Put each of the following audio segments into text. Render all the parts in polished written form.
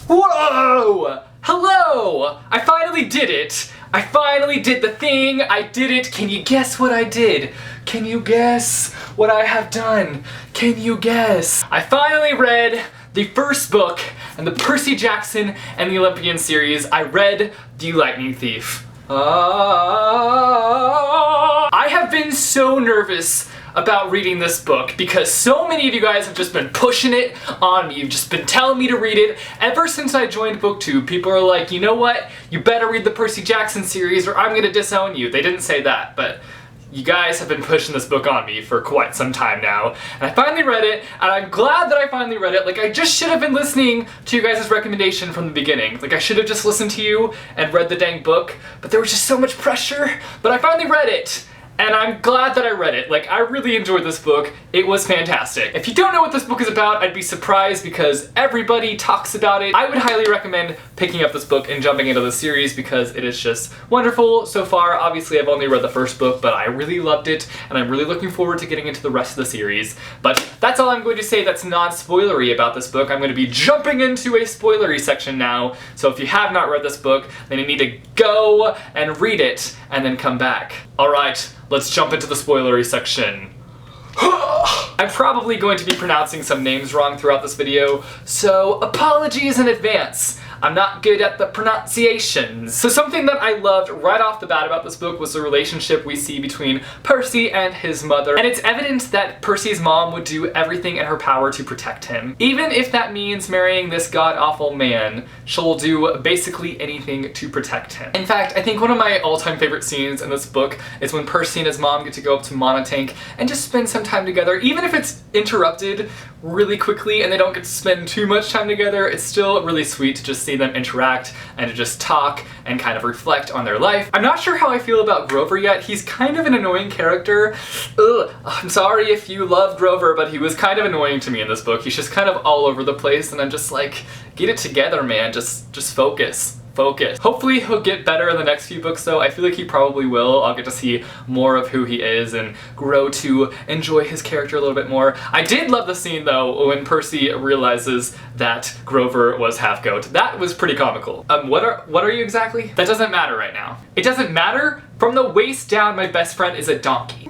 Whoa! Hello! I finally did it! I finally did the thing! I did it! Can you guess what I did? Can you guess what I have done? Can you guess? I finally read the first book in the Percy Jackson and the Olympian series. I read The Lightning Thief. I have been so nervous about reading this book because so many of you guys have just been pushing it on me. You've just been telling me to read it. Ever since I joined BookTube, people are like, you know what? You better read the Percy Jackson series or I'm gonna disown you. They didn't say that, but you guys have been pushing this book on me for quite some time now. And I finally read it, and I'm glad that I finally read it. Like, I just should have been listening to you guys' recommendation from the beginning. Like, I should have just listened to you and read the dang book, but there was just so much pressure. But I finally read it. And I'm glad that I read it. Like, I really enjoyed this book. It was fantastic. If you don't know what this book is about, I'd be surprised because everybody talks about it. I would highly recommend picking up this book and jumping into the series because it is just wonderful so far. Obviously, I've only read the first book, but I really loved it, and I'm really looking forward to getting into the rest of the series. But that's all I'm going to say that's non-spoilery about this book. I'm going to be jumping into a spoilery section now, so if you have not read this book, then you need to go and read it, and then come back. Alright. Let's jump into the spoilery section. I'm probably going to be pronouncing some names wrong throughout this video, so apologies in advance. I'm not good at the pronunciations. So something that I loved right off the bat about this book was the relationship we see between Percy and his mother. And it's evident that Percy's mom would do everything in her power to protect him. Even if that means marrying this god-awful man, she'll do basically anything to protect him. In fact, I think one of my all-time favorite scenes in this book is when Percy and his mom get to go up to Monotank and just spend some time together. Even if it's interrupted really quickly and they don't get to spend too much time together, it's still really sweet to just see them interact and to just talk and kind of reflect on their life. I'm not sure how I feel about Grover yet. He's kind of an annoying character. Ugh, I'm sorry if you love Grover, but he was kind of annoying to me in this book. He's just kind of all over the place and I'm just like, get it together, man. Just focus. Focus. Hopefully he'll get better in the next few books though. I feel like he probably will. I'll get to see more of who he is and grow to enjoy his character a little bit more. I did love the scene though when Percy realizes that Grover was half goat. That was pretty comical. What are you exactly? That doesn't matter right now. It doesn't matter? From the waist down, my best friend is a donkey.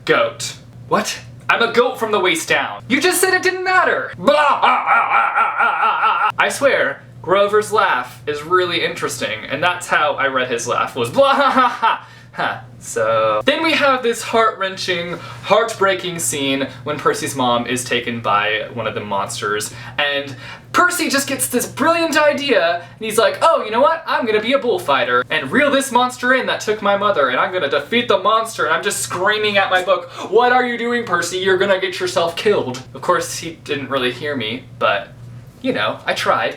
Goat. What? I'm a goat from the waist down. You just said it didn't matter. I swear, Grover's laugh is really interesting, and that's how I read his laugh, was blah ha ha ha ha. So then we have this heart-wrenching, heartbreaking scene when Percy's mom is taken by one of the monsters, and Percy just gets this brilliant idea, and he's like, oh, you know what? I'm gonna be a bullfighter and reel this monster in that took my mother, and I'm gonna defeat the monster, and I'm just screaming at my book, what are you doing, Percy? You're gonna get yourself killed. Of course, he didn't really hear me, but you know, I tried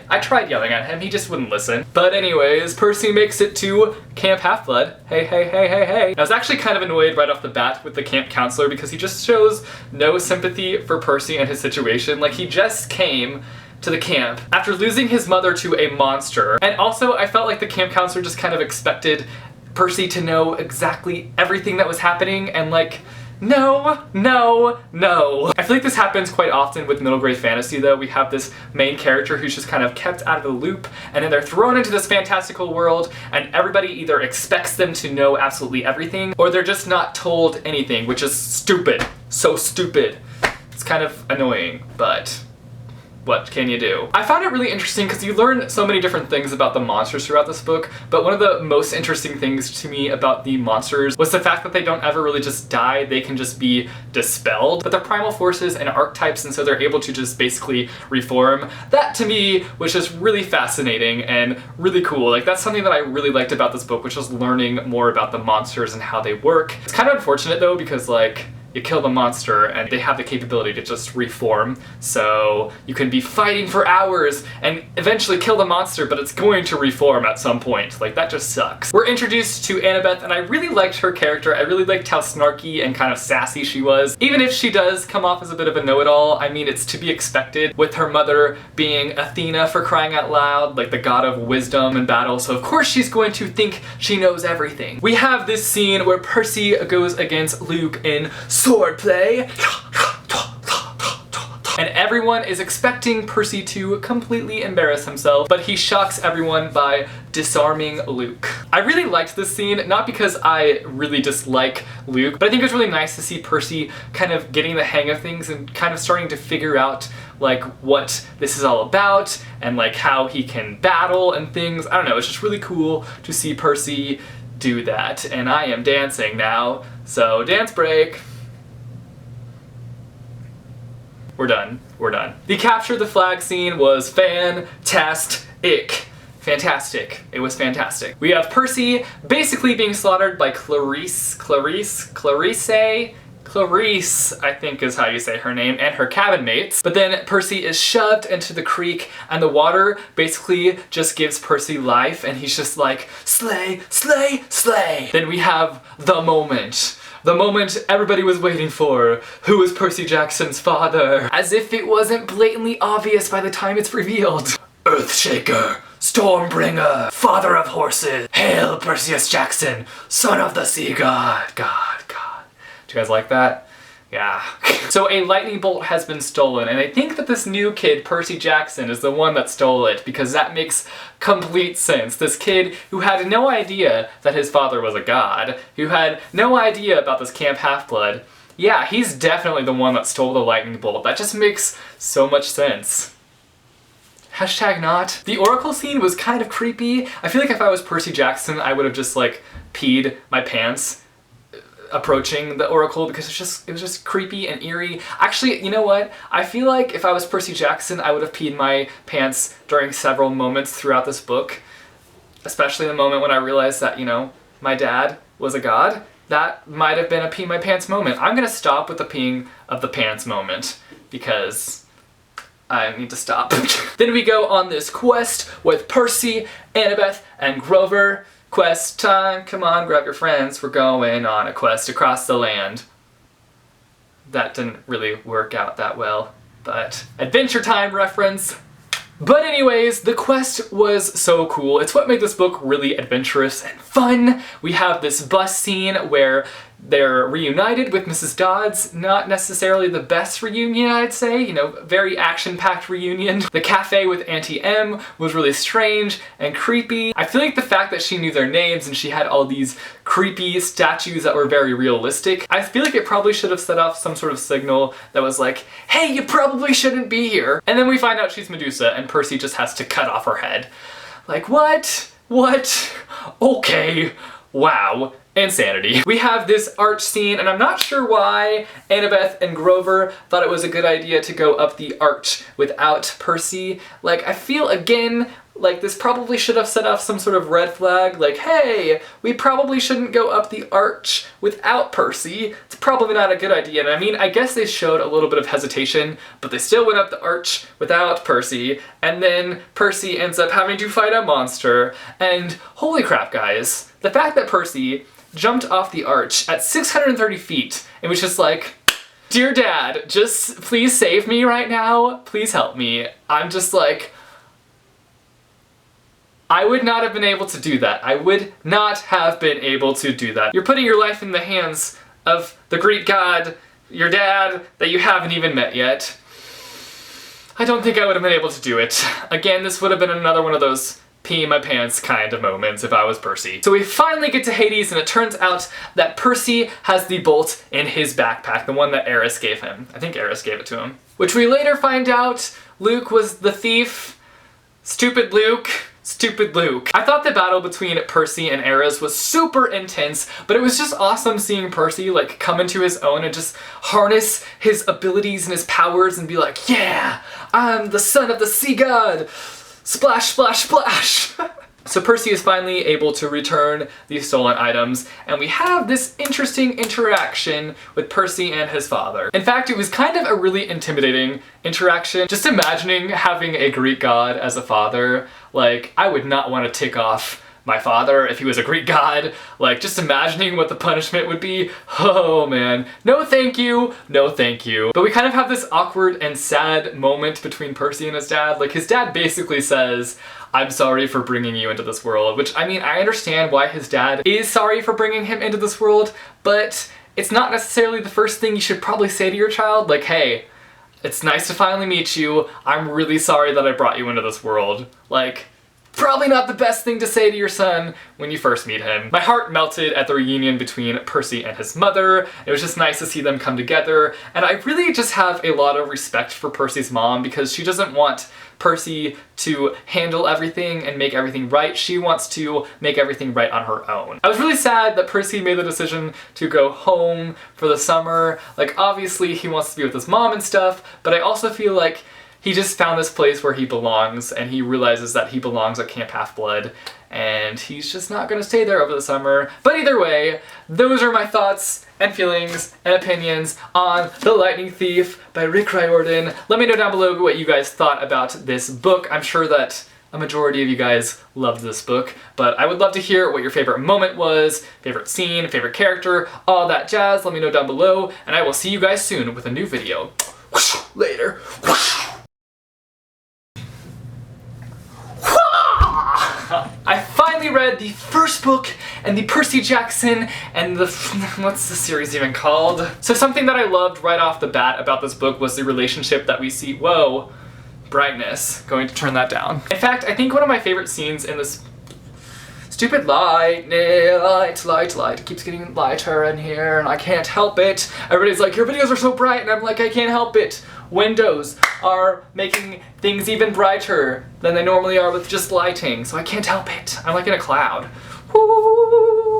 yelling at him, he just wouldn't listen. But anyways, Percy makes it to Camp Half-Blood. Hey, hey, hey, hey, hey. I was actually kind of annoyed right off the bat with the camp counselor because he just shows no sympathy for Percy and his situation. Like, he just came to the camp after losing his mother to a monster. And also, I felt like the camp counselor just kind of expected Percy to know exactly everything that was happening, and like, no. I feel like this happens quite often with middle grade fantasy though. We have this main character who's just kind of kept out of the loop, and then they're thrown into this fantastical world, and everybody either expects them to know absolutely everything, or they're just not told anything, which is stupid. So stupid. It's kind of annoying, but what can you do? I found it really interesting because you learn so many different things about the monsters throughout this book, but one of the most interesting things to me about the monsters was the fact that they don't ever really just die, they can just be dispelled. But they're primal forces and archetypes, and so they're able to just basically reform. That to me was just really fascinating and really cool. Like, that's something that I really liked about this book, which was learning more about the monsters and how they work. It's kind of unfortunate though, because like, you kill the monster and they have the capability to just reform, so you can be fighting for hours and eventually kill the monster, but it's going to reform at some point. Like, that just sucks. We're introduced to Annabeth, and I really liked her character. I really liked how snarky and kind of sassy she was. Even if she does come off as a bit of a know-it-all, I mean, it's to be expected with her mother being Athena, for crying out loud, like the god of wisdom and battle, so of course she's going to think she knows everything. We have this scene where Percy goes against Luke in Swordplay. and everyone is expecting Percy to completely embarrass himself, but he shocks everyone by disarming Luke. I really liked this scene, not because I really dislike Luke, but I think it was really nice to see Percy kind of getting the hang of things and kind of starting to figure out like what this is all about and like how he can battle and things. I don't know, it's just really cool to see Percy do that. And I am dancing now, so dance break. We're done. We're done. The capture the flag scene was fantastic. Fantastic. It was fantastic. We have Percy basically being slaughtered by Clarice, I think is how you say her name, and her cabin mates. But then Percy is shoved into the creek and the water basically just gives Percy life and he's just like, slay, slay, slay. Then we have the moment. The moment everybody was waiting for. Who is Percy Jackson's father? As if it wasn't blatantly obvious by the time it's revealed. Earthshaker, Stormbringer, father of horses, hail Perseus Jackson, son of the sea god. God. Do you guys like that? Yeah. So a lightning bolt has been stolen, and I think that this new kid, Percy Jackson, is the one that stole it, because that makes complete sense. This kid who had no idea that his father was a god, who had no idea about this Camp Half-Blood, yeah, he's definitely the one that stole the lightning bolt. That just makes so much sense. Hashtag not. The Oracle scene was kind of creepy. I feel like if I was Percy Jackson, I would have just like peed my pants approaching the Oracle, because it was just creepy and eerie. Actually, you know what? I feel like if I was Percy Jackson, I would have peed my pants during several moments throughout this book. Especially the moment when I realized that, you know, my dad was a god. That might have been a pee my pants moment. I'm gonna stop with the peeing of the pants moment, because I need to stop. Then we go on this quest with Percy, Annabeth, and Grover. Quest time, come on, grab your friends, we're going on a quest across the land. That didn't really work out that well, but Adventure Time reference. But anyways, the quest was so cool. It's what made this book really adventurous and fun. We have this bus scene where they're reunited with Mrs. Dodds. Not necessarily the best reunion, I'd say. You know, very action-packed reunion. The cafe with Auntie M was really strange and creepy. I feel like the fact that she knew their names and she had all these creepy statues that were very realistic, I feel like it probably should have set off some sort of signal that was like, hey, you probably shouldn't be here. And then we find out she's Medusa and Percy just has to cut off her head. Like, what? What? Okay. Wow. Insanity. We have this arch scene, and I'm not sure why Annabeth and Grover thought it was a good idea to go up the arch without Percy. Like, I feel, again, like this probably should have set off some sort of red flag, like, hey, we probably shouldn't go up the arch without Percy. It's probably not a good idea. And I mean, I guess they showed a little bit of hesitation, but they still went up the arch without Percy, and then Percy ends up having to fight a monster. And holy crap, guys, the fact that Percy jumped off the arch at 630 feet and was just like, dear dad, just please save me right now, please help me. I'm just like, I would not have been able to do that. I would not have been able to do that. You're putting your life in the hands of the Greek god, your dad, that you haven't even met yet. I don't think I would have been able to do it. Again, this would have been another one of those pee my pants kind of moments if I was Percy. So we finally get to Hades, and it turns out that Percy has the bolt in his backpack, the one that Eris gave him. I think Eris gave it to him. Which we later find out Luke was the thief. Stupid Luke. Stupid Luke. I thought the battle between Percy and Eris was super intense, but it was just awesome seeing Percy like come into his own and just harness his abilities and his powers and be like, yeah, I'm the son of the sea god. Splash, splash, splash! So Percy is finally able to return these stolen items, and we have this interesting interaction with Percy and his father. In fact, it was kind of a really intimidating interaction. Just imagining having a Greek god as a father, like, I would not want to tick off my father if he was a Greek god. Like, just imagining what the punishment would be, oh man. No thank you, no thank you. But we kind of have this awkward and sad moment between Percy and his dad. Like, his dad basically says, I'm sorry for bringing you into this world, which, I mean, I understand why his dad is sorry for bringing him into this world, but it's not necessarily the first thing you should probably say to your child. Like, hey, It's nice to finally meet you. I'm really sorry that I brought you into this world. Like, probably not the best thing to say to your son when you first meet him. My heart melted at the reunion between Percy and his mother. It was just nice to see them come together, and I really just have a lot of respect for Percy's mom because she doesn't want Percy to handle everything and make everything right. She wants to make everything right on her own. I was really sad that Percy made the decision to go home for the summer. Like, obviously he wants to be with his mom and stuff, but I also feel like he just found this place where he belongs, and he realizes that he belongs at Camp Half-Blood, and he's just not gonna stay there over the summer. But either way, those are my thoughts and feelings and opinions on The Lightning Thief by Riordan. Let me know down below what you guys thought about this book. I'm sure that a majority of you guys loved this book, but I would love to hear what your favorite moment was, favorite scene, favorite character, all that jazz. Let me know down below, and I will see you guys soon with a new video. Later. I finally read the first book and the Percy Jackson and the... what's the series even called? So something that I loved right off the bat about this book was the relationship that we see... Whoa. Brightness. Going to turn that down. In fact, I think one of my favorite scenes in this... Stupid light, light. It keeps getting lighter in here and I can't help it. Everybody's like, your videos are so bright, and I'm like, I can't help it. Windows are making things even brighter than they normally are with just lighting, so I can't help it. I'm like in a cloud. Woo!